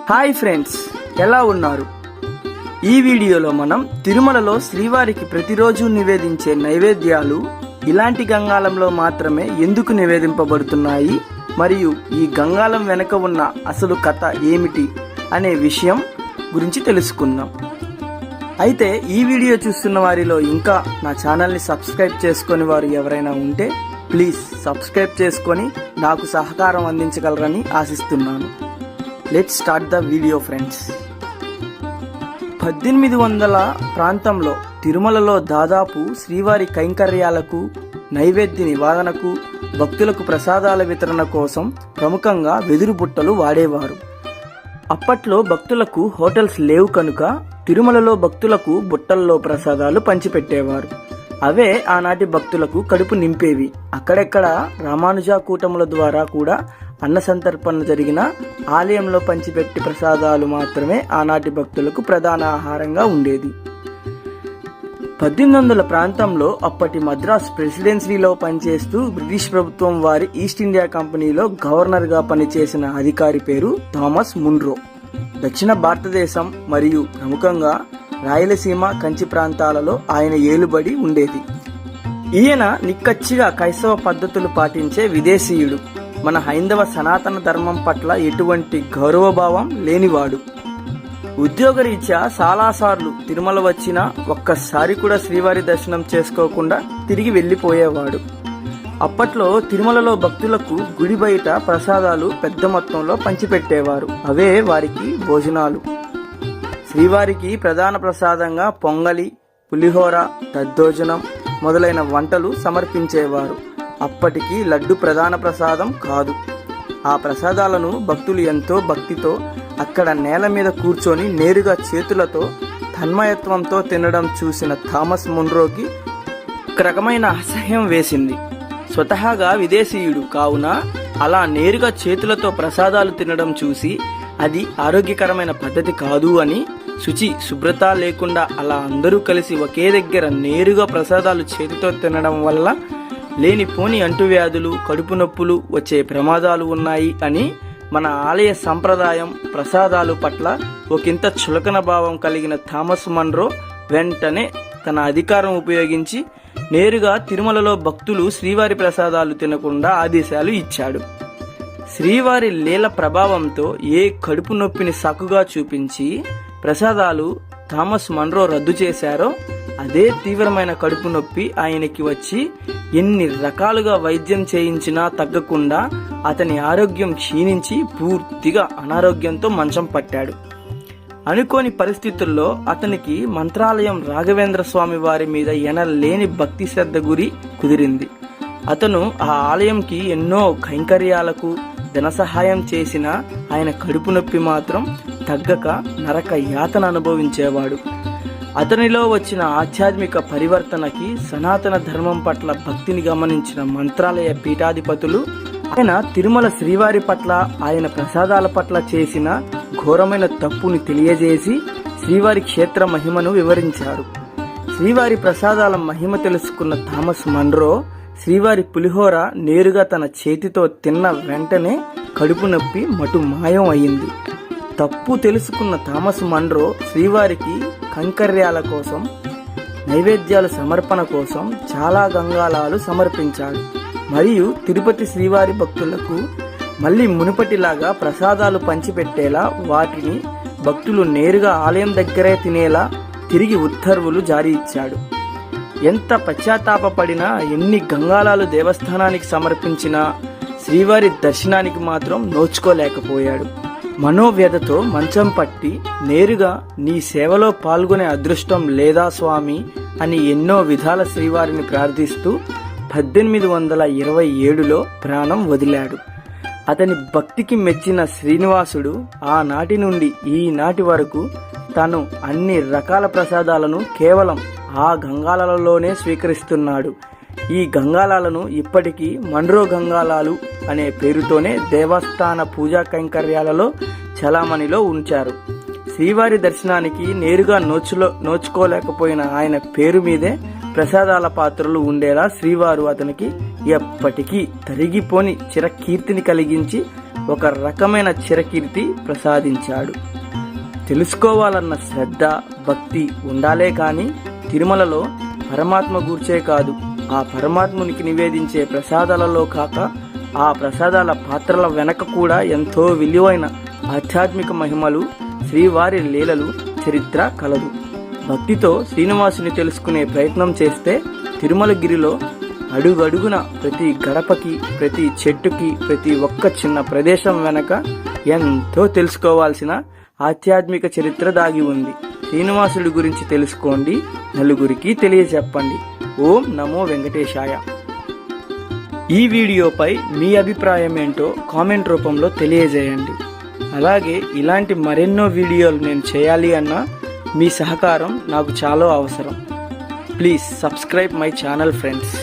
Hi friends, ఎలా ఉన్నారు? ఈ వీడియోలో మనం తిరుమలలో శ్రీవారికి ప్రతిరోజు నివేదించే నైవేద్యాలు ఇలాంటి గంగాళంలో మాత్రమే ఎందుకు నివేదింపబడుతున్నాయి, మరియు ఈ గంగాళం వెనుక ఉన్న అసలు కథ ఏమిటి అనే విషయం గురించి తెలుసుకుందాం. అయితే ఈ వీడియో చూస్తున్న వారిలో ఇంకా నా ఛానల్ని సబ్స్క్రైబ్ చేసుకొని వారు ఎవరైనా ఉంటే ప్లీజ్ సబ్స్క్రైబ్ చేసుకొని నాకు సహకారం అందించగలరని ఆశిస్తున్నాను. Let's start the video friends. 1800 ప్రాంతంలో తిరుమలలో దాదాపు శ్రీవారి కైంకర్యాలకు, నైవేద్య నివాదనకు, భక్తులకు ప్రసాదాల వితరణ కోసం ప్రముఖంగా వెదురు బుట్టలు వాడేవారు. అప్పట్లో భక్తులకు హోటల్స్ లేవు కనుక తిరుమలలో భక్తులకు బుట్టల్లో ప్రసాదాలు పంచిపెట్టేవారు. అవే ఆనాటి భక్తులకు కడుపు నింపేవి. అక్కడెక్కడ రామానుజ కూటముల ద్వారా కూడా అన్న సంతర్పణ జరిగిన ఆలయంలో పంచిపెట్టి ప్రసాదాలు మాత్రమే ఆనాటి భక్తులకు ప్రధాన ఆహారంగా ఉండేది. 1800 ప్రాంతంలో అప్పటి మద్రాస్ ప్రెసిడెన్సీలో పనిచేస్తూ బ్రిటిష్ ప్రభుత్వం వారి ఈస్ట్ ఇండియా కంపెనీలో గవర్నర్గా పనిచేసిన అధికారి పేరు థామస్ మున్రో. దక్షిణ భారతదేశం మరియు ప్రముఖంగా రాయలసీమ, కంచి ప్రాంతాలలో ఆయన ఏలుబడి ఉండేది. ఈయన నిక్కచ్చిగా క్రైస్తవ పద్ధతులు పాటించే విదేశీయుడు. మన హైందవ సనాతన ధర్మం పట్ల ఎటువంటి గౌరవభావం లేనివాడు. ఉద్యోగరీత్యా చాలాసార్లు తిరుమల వచ్చినా ఒక్కసారి కూడా శ్రీవారి దర్శనం చేసుకోకుండా తిరిగి వెళ్లిపోయేవాడు. అప్పట్లో తిరుమలలో భక్తులకు గుడి బయట ప్రసాదాలు పెద్ద మొత్తంలో పంచిపెట్టేవారు. అవే వారికి భోజనాలు. శ్రీవారికి ప్రధాన ప్రసాదంగా పొంగలి, పులిహోర, దద్దోజనం మొదలైన వంటలు సమర్పించేవారు. అప్పటికి లడ్డు ప్రధాన ప్రసాదం కాదు. ఆ ప్రసాదాలను భక్తులు ఎంతో భక్తితో అక్కడ నేల మీద కూర్చొని నేరుగా చేతులతో తన్మయత్వంతో తినడం చూసిన థామస్ మున్రోకి ఒక రకమైన అసహ్యం వేసింది. స్వతహాగా విదేశీయుడు కావున అలా నేరుగా చేతులతో ప్రసాదాలు తినడం చూసి అది ఆరోగ్యకరమైన పద్ధతి కాదు అని, శుచి శుభ్రత లేకుండా అలా అందరూ కలిసి ఒకే దగ్గర నేరుగా ప్రసాదాలు చేతితో తినడం వల్ల లేనిపోని అంటువ్యాధులు, కడుపు నొప్పులు వచ్చే ప్రమాదాలు ఉన్నాయి అని మన ఆలయ సంప్రదాయం, ప్రసాదాలు పట్ల ఒకంత చులకన భావం కలిగిన థామస్ మున్రో వెంటనే తన అధికారం ఉపయోగించి నేరుగా తిరుమలలో భక్తులు శ్రీవారి ప్రసాదాలు తినకుండా ఆదేశాలు ఇచ్చాడు. శ్రీవారి లీల ప్రభావంతో ఏ కడుపు నొప్పిని సాకుగా చూపించి ప్రసాదాలు థామస్ మున్రో రద్దు చేశారో అదే తీవ్రమైన కడుపు నొప్పి ఆయనకి వచ్చి ఎన్ని రకాలుగా వైద్యం చేయించినా తగ్గకుండా అతని ఆరోగ్యం క్షీణించి పూర్తిగా అనారోగ్యంతో మంచం పట్టాడు. అనుకోని పరిస్థితుల్లో అతనికి మంత్రాలయం రాఘవేంద్ర స్వామి వారి మీద ఎనలేని భక్తి శ్రద్ధ గురి కుదిరింది. అతను ఆ ఆలయంకి ఎన్నో కైంకర్యాలకు ధన సహాయం చేసిన ఆయన కడుపు నొప్పి మాత్రం తగ్గక నరక యాతన అనుభవించేవాడు. అతనిలో వచ్చిన ఆధ్యాత్మిక పరివర్తనకి, సనాతన ధర్మం పట్ల భక్తిని గమనించిన మంత్రాలయ పీఠాధిపతులు ఆయన తిరుమల శ్రీవారి పట్ల, ఆయన ప్రసాదాల పట్ల చేసిన ఘోరమైన తప్పుని తెలియజేసి శ్రీవారి క్షేత్ర మహిమను వివరించారు. శ్రీవారి ప్రసాదాల మహిమ తెలుసుకున్న థామస్ మున్రో శ్రీవారి పులిహోర నేరుగా తన చేతితో తిన్న వెంటనే కడుపు నొప్పి మటు మాయం అయింది. తప్పు తెలుసుకున్న థామస్ మున్రో శ్రీవారికి కైంకర్యాల కోసం, నైవేద్యాల సమర్పణ కోసం చాలా గంగాళాలు సమర్పించాడు. మరియు తిరుపతి శ్రీవారి భక్తులకు మళ్ళీ మునుపటిలాగా ప్రసాదాలు పంచిపెట్టేలా, వాటిని భక్తులు నేరుగా ఆలయం దగ్గరే తినేలా తిరిగి ఉత్తర్వులు జారీ ఇచ్చాడు. ఎంత పశ్చాత్తాపడినా, ఎన్ని గంగాళాలు దేవస్థానానికి సమర్పించినా శ్రీవారి దర్శనానికి మాత్రం నోచుకోలేకపోయాడు. మనోవ్యధతో మంచం పట్టి నేరుగా నీ సేవలో పాల్గొనే అదృష్టం లేదా స్వామి అని ఎన్నో విధాల శ్రీవారిని ప్రార్థిస్తూ 1827లో ప్రాణం వదిలాడు. అతని భక్తికి మెచ్చిన శ్రీనివాసుడు ఆనాటి నుండి ఈనాటి వరకు తను అన్ని రకాల ప్రసాదాలను కేవలం ఆ గంగాళాలలోనే స్వీకరిస్తున్నాడు. ఈ గంగాళాలను ఇప్పటికీ మున్రో గంగాళాలు అనే పేరుతోనే దేవస్థాన పూజా కైంకర్యాలలో చలామణిలో ఉంచారు. శ్రీవారి దర్శనానికి నేరుగా నోచుకోలేకపోయిన ఆయన పేరు మీదే ప్రసాదాల పాత్రలు ఉండేలా శ్రీవారు అతనికి ఎప్పటికీ తరిగిపోని చిరకీర్తిని కలిగించి ఒక రకమైన చిరకీర్తి ప్రసాదించాడు. తెలుసుకోవాలన్న శ్రద్ధ, భక్తి ఉండాలే కానీ తిరుమలలో పరమాత్మ గూర్చే కాదు, ఆ పరమాత్మునికి నివేదించే ప్రసాదాలలో కాక ఆ ప్రసాదాల పాత్రల వెనక కూడా ఎంతో విలువైన ఆధ్యాత్మిక మహిమలు, శ్రీవారి లీలలు, చరిత్ర కలదు. భక్తితో శ్రీనివాసుని తెలుసుకునే ప్రయత్నం చేస్తే తిరుమలగిరిలో అడుగడుగున ప్రతి గడపకి, ప్రతి చెట్టుకి, ప్రతి ఒక్క చిన్న ప్రదేశం వెనక ఎంతో తెలుసుకోవాల్సిన ఆధ్యాత్మిక చరిత్ర దాగి ఉంది. శ్రీనివాసుడి గురించి తెలుసుకోండి, నలుగురికి తెలియజెప్పండి. ఓం నమో వెంకటేశాయ. ఈ వీడియోపై మీ అభిప్రాయం ఏంటో కామెంట్ రూపంలో తెలియజేయండి. అలాగే ఇలాంటి మరెన్నో వీడియోలు నేను చేయాలి అన్న మీ సహకారం నాకు చాలా అవసరం. Please subscribe my channel friends.